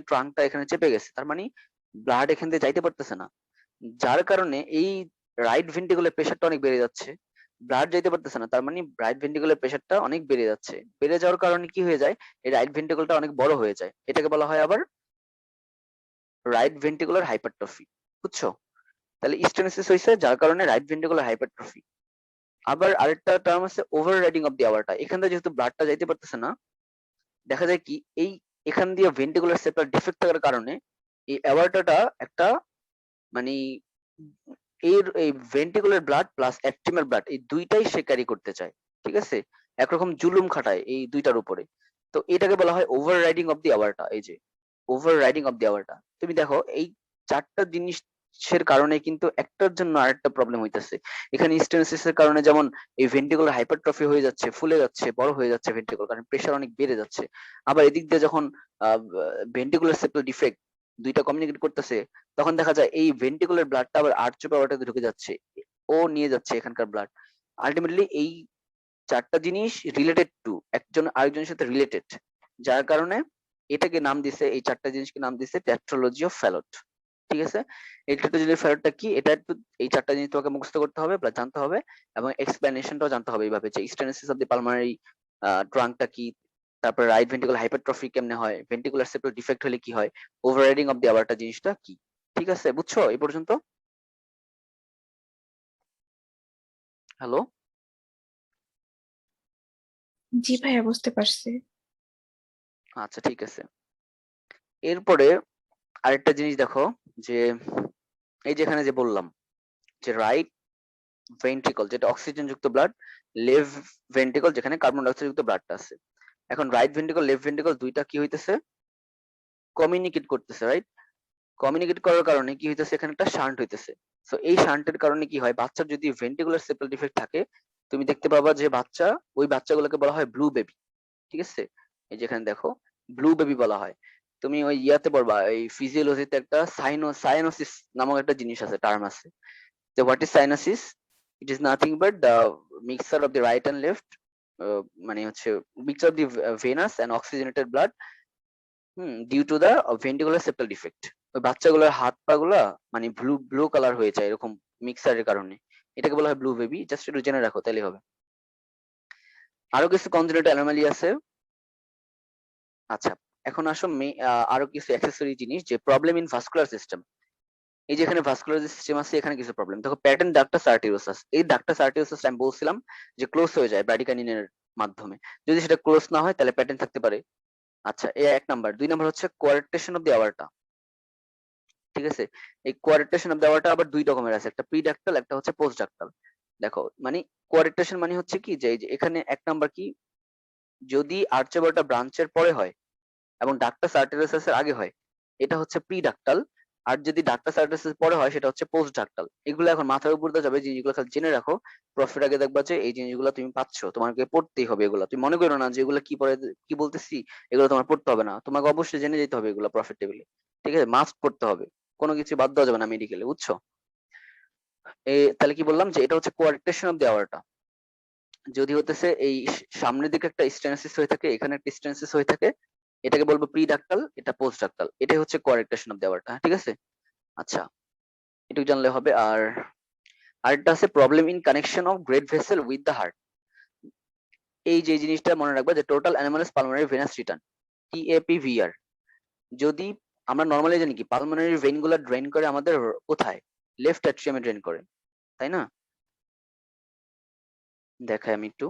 ট্রাঙ্কটা এখানে চেপে গেছে, তার মানে ব্লাড এখান দিয়ে যাইতে পারতেছে না, যার কারণে এই রাইট ভেন্ট্রিকুলার প্রেশারটা অনেক বেড়ে যাচ্ছে, ব্লাড যাইতে পারতেছে না, তার মানে রাইট ভেন্ট্রিকুলার প্রেশারটা অনেক বেড়ে যাচ্ছে, বেড়ে যাওয়ার কারণে কি হয়ে যায়, এই রাইট ভেন্ট্রিকলটা অনেক বড় হয়ে যায়, এটাকে বলা হয় আবার রাইট ভেন্ট্রিকুলার হাইপারট্রফি। বুঝছো? তাহলে স্টেনোসিস হয়েছে যার কারণে রাইট ভেন্ট্রিকুলার হাইপারট্রফি। আবার আরেকটা টার্ম আছে ওভার রাইডিং অফ দি আওয়ারটা, এখান থেকে যেহেতু ব্লাডটা যাইতে পারতেছে না, দেখা যায় কি এই এখান দিয়ে ভেন্ট্রিকুলার সেপ্টাল ডিফেক্ট থাকার কারণে এই অ্যাওয়ার্টাটা একটা মানে এই ভেন্ট্রিকুলার ব্লাড প্লাস অ্যাক্টিমাল ব্লাড এই দুইটাই সে ক্যারি করতে চায়। ঠিক আছে, একরকম জুলুম খাটায় এই দুইটার উপরে, তো এটাকে বলা হয় ওভার রাইডিং অফ দি আওয়ারটা। এই যে ওভার রাইডিং অফ দি আওয়ারটা, তুমি দেখো এই চারটা জিনিসের কারণে কিন্তু একটার জন্য আরেকটা প্রবলেম হইতেছে। এখানে স্টেনোসিস এর কারণে যেমন এই ভেন্ট্রিকুলার হাইপারট্রফি হয়ে যাচ্ছে, ফুলে যাচ্ছে, বড় হয়ে যাচ্ছে ভেন্ট্রিকুল, কারণ প্রেশার অনেক বেড়ে যাচ্ছে। আবার এদিক দিয়ে যখন ভেন্ট্রিকুলার সেপ্টাল ডিফেক্ট দুইটা কমিউনিকেট করতেছে, তখন দেখা যায় এই ভেন্ট্রিকুলার ব্লাডটা আবার আর্চোপ অ্যাওর্টাতে ঢুকে যাচ্ছে, ও নিয়ে যাচ্ছে এখানকার ব্লাড। আলটিমেটলি এই চারটা জিনিস রিলেটেড টু, একজন আরেকজনের সাথে রিলেটেড, যার কারণে এটাকে নাম দিছে, এই চারটা জিনিসকে নাম দিছে টেট্রোলজি অফ ফ্যালট। ঠিক আছে, এই টেট্রোলজি অফ ফ্যালটটা কি, এটা একটু এই চারটা জিনিস তোমাকে মুখস্থ করতে হবে প্লাস জানতে হবে, এবং এক্সপ্লেনেশনটাও জানতে হবে এইভাবে, যে স্টেনোসিস অফ দি পালমোনারি ট্রাঙ্কটা কি, তারপর রাইট ভেন্ট্রিকুলার হাইপারট্রফি কেমনে হয়, ভেন্ট্রিকুলার সেপ্টাল ডিফেক্ট হলে কি হয়, ওভাররাইডিং অফ দি আওয়ারটা জিনিসটা কি। ঠিক আছে, বুঝছো এই পর্যন্ত? হ্যালো? জি ভাইয়া, বুঝতে পারছি। আচ্ছা ঠিক আছে, এরপরে আরেকটা জিনিস দেখো, যে এই যেখানে যে বললাম যে রাইট ভেন্ট্রিকল যেটা অক্সিজেন যুক্ত ব্লাড, লেফট ভেন্ট্রিকল যেখানে কার্বন ডাইঅক্সাইড যুক্ত ব্লাডটা আছে, এখন রাইট ভেন্ট্রিকল লেফট ভেন্ট্রিকল দুইটা কি হইতেছে, কমিউনিকেট করতেছে, রাইট? কমিউনিকেট করার কারণে কি হইতেছে, এখানে একটা শান্ট হইতেছে। সো এই শান্টের কারণে কি হয়, বাচ্চার যদি ভেন্ট্রিকুলার সেপ্টাল ডিফেক্ট থাকে, তুমি দেখতে পাবা যে বাচ্চা, ওই বাচ্চাগুলোকে বলা হয় ব্লু বেবি। ঠিক আছে, এই যেখানে দেখো ব্লু বেবি বলা হয়। তুমি ওই ইয়াতে পড়বা, এই ফিজিওলজিতে একটা সাইনোসিস নামক একটা জিনিস আছে, টার্ম আছে, যে what is cyanosis, it is nothing but the mixture of the right and left, মানে হচ্ছে mixture of the venous and oxygenated blood due to the ventricular septal defect. ওই বাচ্চাগুলোর হাত পা গুলা মানে ব্লু ব্লু কালার হয়ে যায় এরকম মিক্সারের কারণে, এটাকে বলা হয় ব্লু বেবি, জাস্ট একটু জেনে রাখো তাহলে হবে। আরো কিছু কনজেনিটাল অ্যানোমালি আছে। আচ্ছা, এখন আসো আরো কিছু অ্যাক্সেসরি জিনিস, যে প্রবলেম ইন ভাস্কুলার সিস্টেম। এই যে এখানে ভাস্কুলার সিস্টেম আছে, এখানে কিছু প্রবলেম দেখো, প্যাটার্ন ডাক্টাস আর্টেরিওসাস, এই ডাক্টাস আর্টেরিওসাস আমি বলছিলাম যে ক্লোজ হয়ে যায় ব্র্যাডিকাইনিনের মাধ্যমে। যদি সেটা ক্লোজ না হয় তাহলে প্যাটার্ন থাকতে পারে। আচ্ছা, এই 1 নাম্বার। 2 নাম্বার হচ্ছে কোয়ার্টেশন অফ দি আওয়ারটা। ঠিক আছে? এই কোয়ার্টেশন অফ দি আওয়ারটা আবার 2 রকমের আছে। একটা প্রি-ডাক্টাল, একটা হচ্ছে পোস্ট-ডাক্টাল। দেখো, মানে কোয়ার্টেশন মানে হচ্ছে কি যে এই যে এখানে 1 নাম্বার কি, যদি আর্চেবলটা ব্রাঞ্চের পরে হয় এবং ডাক্টাস আর্টেরিয়াস এর আগে হয়, এটা হচ্ছে প্রি-ডাক্টাল। আর যদি ডাক্টাস আর্টেরিয়াস এর পরে হয় সেটা হচ্ছে পোস্ট-ডাক্টাল। এগুলো এখন মাথার উপর দিয়ে যাবে, জিনিসগুলো খালি জেনে রাখো। প্রফের আগে দেখবা যে এই জিনিসগুলো তুমি পাচ্ছ, তোমাকে পড়তেই হবে এগুলা। তুমি মনে করো না যে এগুলো কি পড়ে, কি বলতেছি, এগুলো তোমার পড়তে হবে না। তোমাকে অবশ্যই জেনে যেতে হবে এগুলো প্রফেট টেবিলে। ঠিক আছে? মাস্ট পড়তে হবে। কোনো কিছু বাদ দেওয়া যাবে না মেডিকেলে, বুঝছো? তাহলে কি বললাম যে এটা হচ্ছে কোয়ার্টেশন অফ দি আওয়ারটা। যদি হতেছে এই সামনের দিকে একটা স্টেনোসিস হয়ে থাকে, এখানে একটা স্টেনোসিস হয়ে থাকে, এটাকে বলবো প্রি-ডাক্টাল, এটা পোস্ট-ডাক্টাল। এটাই হচ্ছে কোয়ার্টেশন অফ দি আওয়ারটা। ঠিক আছে? আচ্ছা, এটুকু জানলে হবে। আর আরেকটা আছে problem in connection of great vessel with the heart. এই যে জিনিসটা মনে রাখবা যে total anomalous pulmonary venous return, TAPVR। যদি আমরা নর্মালি জানি কি পালমোনারি ভেইন গুলা ড্রেন করে আমাদের কোথায়, লেফট অ্যাট্রিয়ামে ড্রেন করে, তাই না? দেখাই আমি একটু।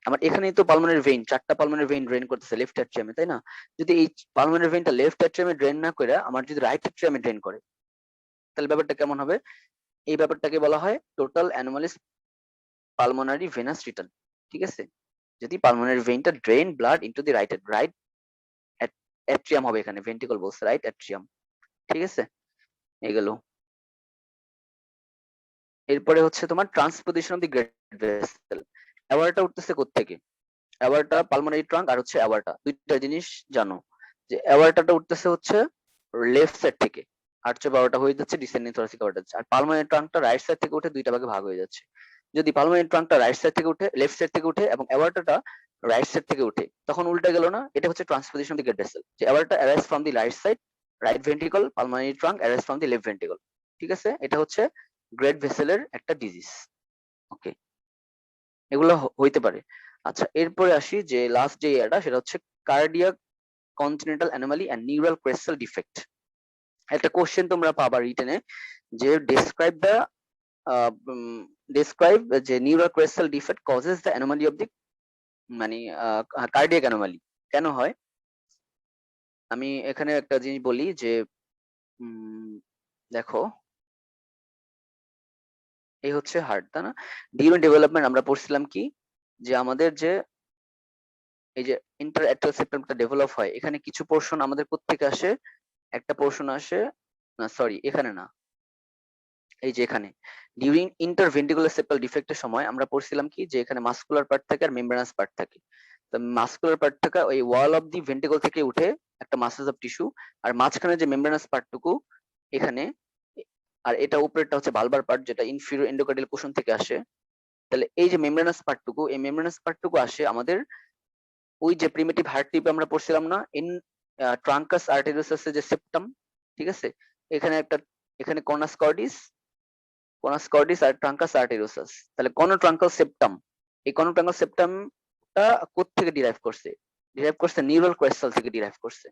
আমার এখানেই তো পালমোনারি ভেইন, 4টা পালমোনারি ভেইন ড্রেন করতেছে লেফট অ্যাট্রিয়ামে, তাই না? যদি এই পালমোনারি ভেইনটা লেফট অ্যাট্রিয়ামে ড্রেন না করে আমার যদি রাইট অ্যাট্রিয়ামে ড্রেন করে, তাহলে ব্যাপারটা কেমন হবে? এই ব্যাপারটাকে বলা হয় total anomalous pulmonary venous return. ঠিক আছে? যদি পালমোনারি ভেইনটা drain blood into the right atrium হবে, এখানে ভেন্ট্রিকল বলছে, রাইট অ্যাট্রিয়াম। ঠিক আছে? এই গেল। এরপরে হচ্ছে তোমার transposition of the great vessel. অ্যাওয়ারটা উঠতেছে কোত্থেকে? অ্যাওয়ারটা পালমোনারি ট্রাঙ্ক আর হচ্ছে অ্যাওয়ারটা, দুইটা জিনিস জানো। যে অ্যাওয়ারটাটা উঠতেছে হচ্ছে লেফট সাইড থেকে, আর্চে বারোটা হয়ে যাচ্ছে ডিসেন্ডিং থোরাসিক অ্যাওয়ারটা, আর পালমোনারি ট্রাঙ্কটা রাইট সাইড থেকে উঠে দুইটা ভাগে ভাগ হয়ে যাচ্ছে। যদি পালমোনারি ট্রাঙ্কটা রাইট সাইড থেকে উঠে, লেফট সাইড থেকে উঠে এবং অ্যাওয়ারটাটা রাইট সাইড থেকে উঠে, তখন উল্টা গেল না? এটা হচ্ছে transposition of the great vessel. যে অ্যাওয়ারটা arise from the right side, right ventricle, pulmonary trunk arise from the left ventricle. ঠিক আছে? এটা হচ্ছে গ্রেট ভেসেলের একটা ডিজিজ। ওকে, এগুলো হইতে পারে। আচ্ছা, এরপরে আসি যে লাস্ট যে ইয়াটা, সেটা হচ্ছে cardiac congenital anomaly and neural crestal defect. একটা কোশ্চেন তোমরা পাবা রিটেনে, যে ডেসক্রাইব যে neural crestal defect causes the anomaly of the, মানে কার্ডিয়াক অ্যানোমালি কেন হয়। আমি এখানে একটা জিনিস বলি যে দেখো, এই হচ্ছে হার্ট, তাই না? ডিউরিং ডেভেলপমেন্ট আমরা পড়ছিলাম কি, যে আমাদের যে এই যে ইন্টার অ্যাট্রিয়াল সেপ্টামটা ডেভেলপ হয়, এখানে কিছু পোর্শন আমাদের কোত্থেকে আসে, একটা পোর্শন আসে, না সরি এখানে না, এই যে এখানে ডিউরিং ইন্টারভেন্ট্রিকুলার সেপ্টাল ডিফেক্টের সময় আমরা পড়ছিলাম কি, যে এখানে মাসকুলার পার্ট থাকে আর মেমব্রেনাস পার্ট থাকে। তো মাসকুলার পার্ট থেকে ওই ওয়াল অফ দি ভেন্ট্রিকল থেকে উঠে একটা মাসেলস অফ টিস্যু, আর মাঝখানে যে মেমব্রেনাস পার্টটুকু এখানে, আর এটা উপরেরটা হচ্ছে বালবার পার্ট, যেটা ইনফিরিয়র এন্ডোকার্ডিয়াল পোর্শন থেকে আসে। তাহলে এই যে মেমব্রেনাস পার্টটুকু, এই মেমব্রেনাস পার্টটুকু আসে আমাদের ওই যে প্রিমিটিভ হার্ট টিপে আমরা পড়ছিলাম না, ইন ট্রাঙ্কাস আর্টেরিওসাস যে সেপ্টাম। ঠিক আছে? এখানে একটা, এখানে কর্নাস কর্ডিস, আর ট্রাঙ্কাস আর্টেরিওসাস। তাহলে কর্নোট্রাঙ্কাল সেপ্টাম, এই কর্নোট্রাঙ্কাল সেপ্টামটা কোত্থেকে ডিরাইভ করছে? ডিরাইভ করছে নিউরাল ক্রেস্টাল থেকে ডিরাইভ করছে।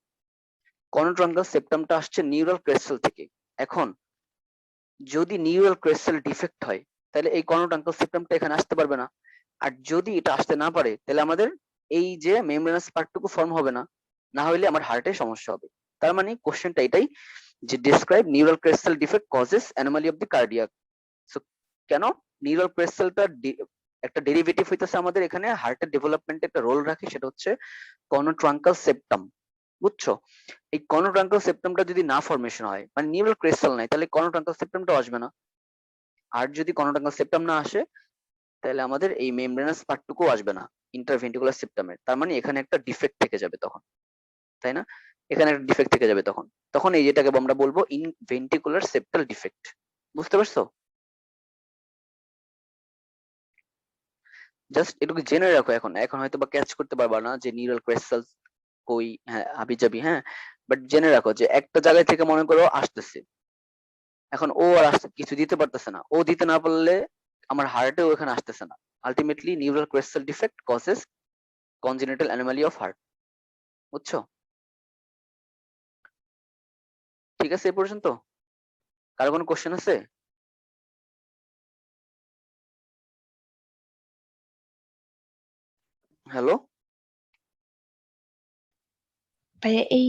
কর্নোট্রাঙ্কাল সেপ্টামটা আসছে নিউরাল ক্রেস্টাল থেকে। এখন যদি নিউরাল ক্রেস্টাল ডিফেক্ট হয়, তাহলে এই কর্নোট্রাঙ্কাল সেপ্টামটা এখানে আসতে পারবে না। আর যদি এটা আসতে না পারে, তাহলে আমাদের এই যে মেমব্রেনাস পার্টটুকু ফর্ম হবে না, না হইলে আমার হার্টে সমস্যা হবে। তার মানে কোশ্চেনটা এটাই, যে describe neural crestal defect causes anomaly of the cardiac. So কেন নিউরাল ক্রেস্টালটা একটা ডেরিভেটিভ হইতেছে আমাদের এখানে হার্টের ডেভেলপমেন্টে একটা রোল রাখে, সেটা হচ্ছে কর্নোট্রাঙ্কাল সেপ্টাম। বুঝছো? এই কর্নোট্রাঙ্কাল সেপ্টামটা যদি না ফরমেশন হয়, মানে নিউরাল ক্রেস্টাল নাই, তাহলে কর্নোট্রাঙ্কাল সেপ্টামটা আসবে না। আর যদি কর্নোট্রাঙ্কাল সেপ্টাম না আসে, তাহলে আমাদের এই মেমব্রেনাস পার্টটুকু আসবে না ইন্টারভেন্ট্রিকুলার সেপ্টামের। তার মানে এখানে একটা ডিফেক্ট থেকে যাবে তখন, তাই না? এখানে একটা ডিফেক্ট থেকে যাবে তখন। তখন এই যেটাকে আমরা বলবো ইনভেন্ট্রিকুলার সেপ্টাল ডিফেক্ট। বুঝতে পারছো? জাস্ট এটুকু জেনে রাখো। এখন এখন হয়তো বা ক্যাচ করতে পারবা না যে নিউরাল ক্রেস্টাল কই, হ্যাঁ হাবিজাবি, হ্যাঁ, বাট জেনে রাখো যে একটা জায়গায় থেকে মনে করো আসতেছে, এখন ও আর আসতে কিছু দিতে পারতেছে না, ও দিতে না পারলে আমার হার্টেও এখানে আসতেছে না। Ultimately neural crestal defect causes congenital anomaly of heart. বুঝছো? ঠিক আছে এ পর্যন্ত? কারো কোনো কোশ্চেন আছে? হ্যালো, ভাইয়া এই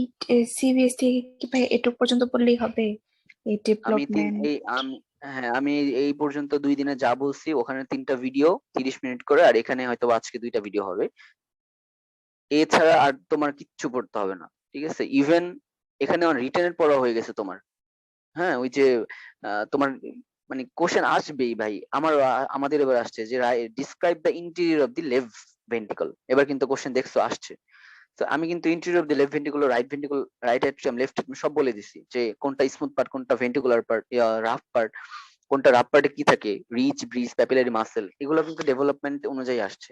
সিবিএসসি কি ভাইয়া এটুক পর্যন্ত পড়লেই হবে? এই আমি তিন ডেভেলপমেন্ট। এই আমি হ্যাঁ আমি এই পর্যন্ত 2 দিনে যা বলছি ওখানে 3টা ভিডিও 30 মিনিট করে, আর এখানে হয়তো আজকে 2টা ভিডিও হবে। এছাড়া আর তোমার কিচ্ছু পড়তে হবে না, ঠিক আছে? ইভেন এখানে আমার রিটেনের পড়া হয়ে গেছে তোমার। হ্যাঁ, ওই যে তোমার মানে কোশ্চেন আসবেই ভাই। আমাদের এবার আসছে যে describe the interior of the left ventricle. এবার কিন্তু কোশ্চেন দেখছো আসছে। তো আমি কিন্তু interior of the left ventricle, right ventricle, right atrium, left atrium সব বলে দিছি যে কোনটা স্মুথ পার্ট, কোনটা ভেন্ট্রিকুলার পার্ট, রাফ পার্ট, কোনটা রাফ পার্টে কি থাকে, রিচ, ব্রিজ, প্যাপিলারি মাসেল, এগুলো কিন্তু ডেভেলপমেন্ট অনুযায়ী আসছে।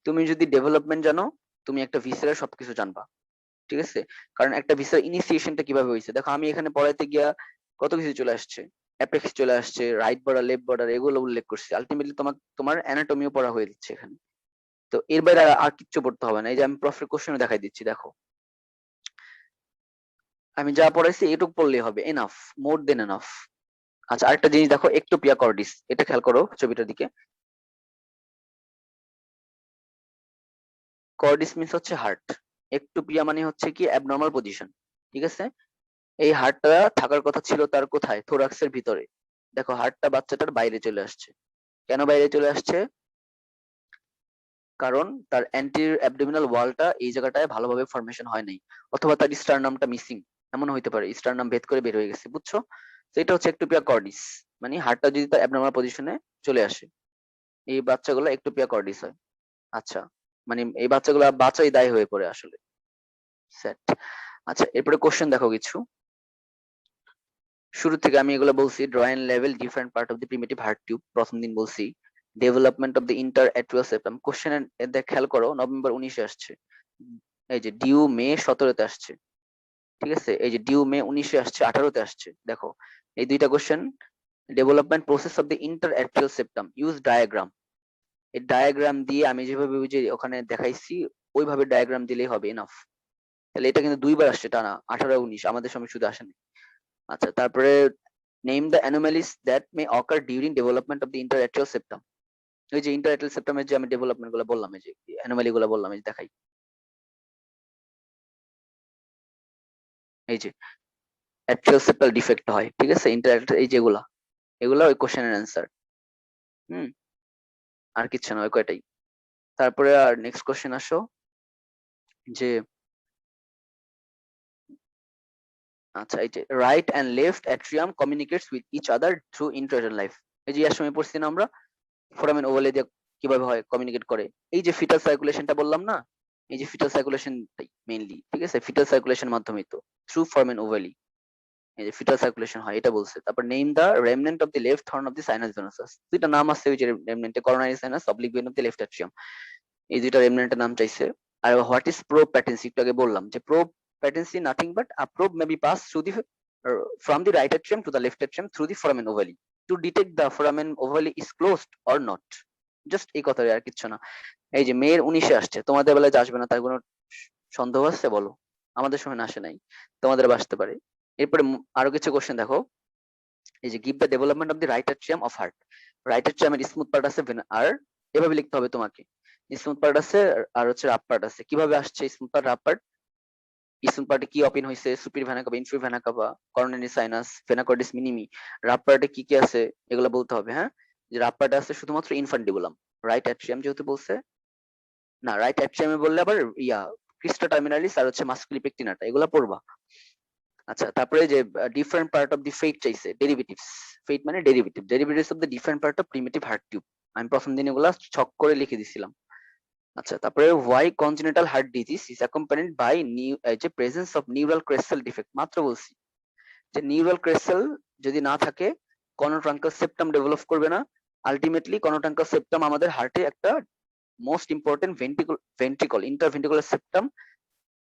তুমি যদি ডেভেলপমেন্ট জানো, তুমি একটা ভিসেরার সবকিছু জানবা, ঠিক আছে? কারণ একটা ভিসার ইনিশিয়েশনটা কিভাবে হয়েছে দেখো, আমি এখানে পড়াইতে গিয়া কত কিছু চলে আসছে, অ্যাপেক্স চলে আসছে, রাইট বর্ডার, লেফট বর্ডার, এগুলো উল্লেখ করছি। আলটিমেটলি তোমার অ্যানাটমিও পড়া হয়ে যাচ্ছে এখানে। তো এর বাইরে আর কিচ্ছু পড়তে হবে না। এই যে আমি প্রফের কোশ্চেন দেখাই দিচ্ছি, দেখো আমি যা পড়াইছি এটুকু পড়লেই হবে, এনাফ, মোর দেন এনাফ। আচ্ছা, আরেকটা জিনিস দেখো, একটোপিয়া কর্ডিস, এটা খেয়াল করো ছবিটার দিকে। কর্ডিস মিন্স হচ্ছে হার্ট, একটোপিয়া মানে হচ্ছে কি অ্যাবনর্মাল পজিশন, ঠিক আছে? এই হাড়টা থাকার কথা ছিল তার কোথায়, থোরাক্সের ভিতরে। দেখো হাড়টা বাচ্চাটার বাইরে চলে আসছে। কেন বাইরে চলে আসছে? কারণ তার অ্যান্টিরিয়র অ্যাবডোমিনাল ওয়ালটা এই জায়গাটায় ভালোভাবে ফরমেশন হয় নাই, অথবা তার স্টারনামটা মিসিং, এমন হইতে পারে স্টারনাম ভেদ করে বের হয়ে গেছে, বুঝছো? তো এটা হচ্ছে একটোপিয়া কর্ডিস, মানে হাড়টা যদি তার অ্যাবনর্মাল পজিশনে চলে আসে, এই বাচ্চাগুলো একটোপিয়া কর্ডিস হয়। আচ্ছা, মানে এই বাচ্চাগুলো বাঁচাই দায় হয়ে পড়ে আসলে। সেট। আচ্ছা, এরপরে কোশ্চেন দেখো কিছু। শুরু থেকে আমি এগুলো বলছি, drawing level, different part of the primitive heart tube প্রথম দিন বলছি, development of the interatrial septum. Question এর খেয়াল করো, নভেম্বর 19-এ আসছে। এই যে ডিউ মে 17-তে আসছে, ঠিক আছে? এই যে ডিউ মে 19-এ আসছে, 18-তে আসছে। দেখো এই দুইটা question, development process of the interatrial septum, use diagram. এই ডায়াগ্রাম দিয়ে আমি যেভাবে ওই যে ওখানে দেখাইছি ওইভাবে ডায়াগ্রাম দিলেই হবে, এনাফ। তাহলে এটা কিন্তু 2বার আসছে টানা, 18-19, আমাদের সময় শুধু আসেনি। আচ্ছা, তারপরে name the anomalies that may ochre during development of the interatrial septum. ওই যে ইন্টারঅ্যাট্রিয়াল সেপ্টামের যে আমি ডেভেলপমেন্ট গুলো বললাম, এই যে অ্যানোমালি গুলো বললাম, এই যে দেখাই, এই যে অ্যাট্রিয়াল সেপ্টাল ডিফেক্ট হয়, ঠিক আছে? ইন্টারঅ্যাট্রিয়াল, এই যেগুলা, এগুলা ওই কোশ্চেনের অ্যান্সার। হুম, আর কিচ্ছু না, ওই কয়টাই। তারপরে আর নেক্সট কোশ্চেন আসো, যে আচ্ছা এই যে right and left atrium communicates with each other through internal life. এই যে এর সময় পড়ছি না আমরা, ফোরামেন ওভালে দিয়ে কিভাবে হয়, কমিউনিকেট করে। এই যে ফিটাল সার্কুলেশনটা বললাম না, এই যে ফিটাল সার্কুলেশনটাই মেইনলি, ঠিক আছে? ফিটাল সার্কুলেশন মাধ্যমেই তো, থ্রু ফোরামেন ওভালি এই যে ফিটাল সার্কুলেশন হয়, এটা বলছে। তারপর name the remnant of the left horn of the sinus venosus, দুইটা নাম আছে ওই যে রেমনেন্টে, coronary sinus, oblique vein of the left atrium, এই দুইটা রেমনেন্টের নাম চাইছে। আর হোয়াট ইজ প্রোব প্যাটেন্সি, একটু আগে বললাম যে probe patency nothing but a probe may be pass through the from the right atrium to the left atrium through the foramen ovale to detect the foramen ovale is closed or not. Just এই কথাই, আর কিচ্ছু না। এই যে মে 19-এ আসছে, তোমাদের বেলায় যে আসবে না তার কোনো সন্দেহ আছে বলো? আমাদের সময় না আসে নাই, তোমাদের আবার আসতে পারে। এরপরে আরো কিছু কোশ্চেন দেখো, এই যে give the development of the right atrium of heart. Right অ্যাট্রিয়ামের স্মুথ পার্ট আছে, আর এভাবে লিখতে হবে তোমাকে, স্মুথ পার্ট আছে আর হচ্ছে রাফ পার্ট আছে। কিভাবে আসছে smooth part, rough part? Smooth পার্টে কি অপিন হয়েছে, সুপির ভেনা কাবা, ইনফিরিয়র ভেনা কাবা, করোনারি সাইনাস, ভেনা কর্ডিস মিনিমি। রাফ পার্টে কি কি আছে এগুলো বলতে হবে, হ্যাঁ? যে রাফ পার্টে আছে শুধুমাত্র ইনফান্ডিবুলাম, রাইট অ্যাট্রিয়াম যেহেতু বলছে, না রাইট অ্যাট্রিয়ামে বললে আবার ক্রিস্টা টার্মিনালিস আর হচ্ছে মাসকুলি পেকটিনাটা, এগুলা পড়বা। আচ্ছা, তারপরে যে ডিফারেন্ট পার্ট অফ দি ফেট চাইছে, ডেরিভেটিভস। ফেট মানে derivatives of the different part of primitive heart tube. আমি প্রথম দিন এগুলা ছক করে লিখে দিছিলাম। আচ্ছা, তারপরে why congenital heart disease is accompanied by যে presence of neural crestal defect, মাত্র বলছি যে নিউরাল ক্রেস্টাল যদি না থাকে কর্নোট্রাঙ্কাল সেপ্টাম ডেভেলপ করবে না। আলটিমেটলি কর্নোট্রাঙ্কাল সেপ্টাম আমাদের হার্টে একটা most important ventricle, interventricular septum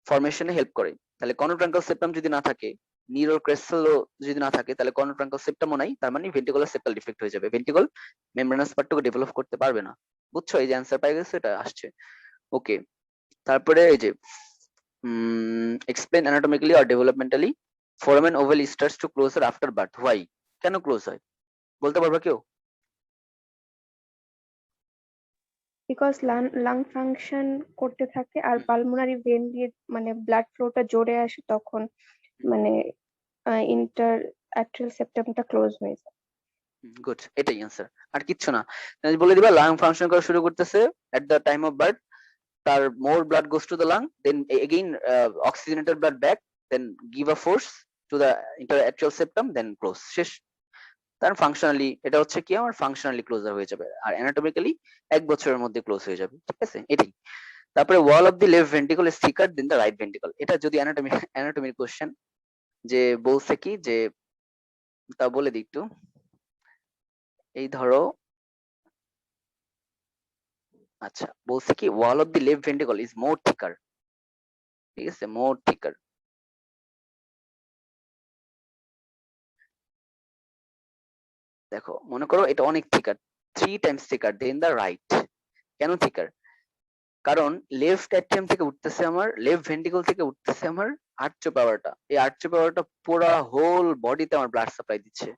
ফরমেশনে হেল্প করে। তাহলে কর্নোট্রাঙ্কাল সেপ্টাম যদি না থাকে, নিউরাল ক্রেস্টালও যদি না থাকে, তাহলে কর্নোট্রাঙ্কাল সেপ্টামও নাই, তার মানে ভেন্ট্রিকুলার সেপ্টাল ডিফেক্ট হয়ে যাবে, ভেন্ট্রিকল মেমব্রেনাস পার্টটুকু ডেভেলপ করতে পারবে না। বুঝছো, এই যে অ্যান্সার পাই গেছে, এটা আসছে। ওকে, তারপরে এই যে explain anatomically or developmentally foramen ovale starts to closer after birth. Why? কেন ক্লোজ হয় বলতে পারবা কেউ? বিকজ লাং ফাংশন করতে থাকে আর পালমোনারি ভেন দিয়ে মানে ব্লাড ফ্লোটা জোরে আসে তখন মানে ইন্টার আর্টেরিয়াল সেপ্টামটা ক্লোজ হয়ে যায়। গুড, এটাই অ্যান্সার, আর কিচ্ছু না। তুমি বলে দিবা লাং ফাংশন করা শুরু করতেছে at the time of birth, তার more blood goes to the lung, then again oxygenated blood back, then give a force to the interatrial septum, then close, শেষ। তার ফাংশনালি এটা হচ্ছে কি আমার ফাংশনালি ক্লোজার হয়ে যাবে, আর অ্যানাটমিক্যালি 1 বছরের মধ্যে ক্লোজ হয়ে যাবে, ঠিক আছে এটাই। তারপরে wall of the left ventricle is thicker than the right ventricle, এটা যদি অ্যানাটমির কোশ্চেন, যে বলছে কি যে, তা বলে দিই একটু, এই ধরো, আচ্ছা বলছে কি wall of the left ventricle is more thicker, ঠিক আছে, মোর থিকার। দেখো মনে করো এটা অনেক thicker, 3 times thicker than the right. কেন থিকার? কারণ লেফট অ্যাট্রিয়াম থেকে উঠতেছে আমার, লেফট ভেন্ট্রিকল থেকে উঠতেছে আমার আর্চো পাওয়ারটা, এই আর্চো পাওয়ারটা পুরা হোল বডিতে আমার ব্লাড সাপ্লাই দিচ্ছে,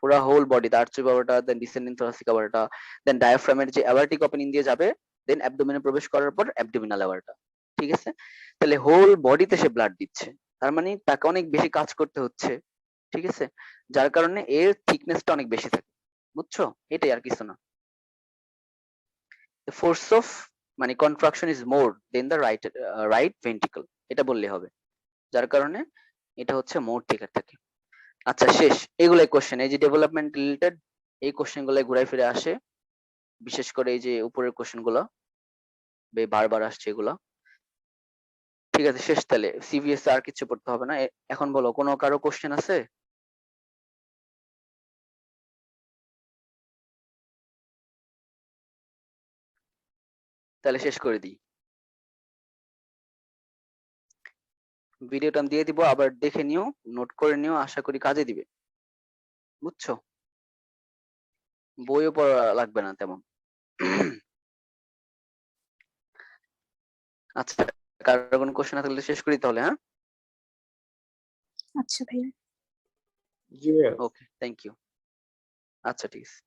পুরা হোল বডিতে আর্চো পাওয়ারটা, দেন ডিসেন্ডিং থোরাসিক পাওয়ারটা, দেন ডায়াফ্রামের যে অ্যাবার্টিক ওপেনিং দিয়ে যাবে, দেন অ্যাবডোমেনে প্রবেশ করার পর অ্যাবডোমিনাল অ্যাওয়ারটা, ঠিক আছে। তাহলে হোল বডিতে সে ব্লাড দিচ্ছে, তার মানে তাকে অনেক বেশি কাজ করতে হচ্ছে, ঠিক আছে, যার কারণে এর থিকনেসটা অনেক বেশি থাকে, বুঝছো, এটাই আর কিছু না। ফোর্স অফ মানে contraction is more than the right ventricle, এটা বললে হবে, যার কারণে এটা হচ্ছে মোর থিকার থাকে। আচ্ছা শেষ, এগুলাই কোশ্চেন, এই যে ডেভেলপমেন্ট রিলেটেড এই কোশ্চেন গুলাই ঘুরাই ফিরে আসে, বিশেষ করে এই যে উপরের কোশ্চেন গুলা বারবার আসছে এগুলা, ঠিক আছে শেষ। তাহলে সিভিএস আর কিছু পড়তে হবে না, এখন বলো কোনো কারো কোশ্চেন আছে? তাহলে শেষ করে দিই, ভিডিওটা আমি দিয়ে দিব, আবার দেখে নিও, নোট করে নিও, আশা করি কাজে দিবে, বুঝছো, বইও পড়া লাগবে না তেমন। আচ্ছা, কারো কোনো কোশ্চেন থাকলে শেষ করি তাহলে, হ্যাঁ? আচ্ছা ভাইয়া। জি ভাইয়া। ওকে, থ্যাংক ইউ। আচ্ছা ঠিক আছে।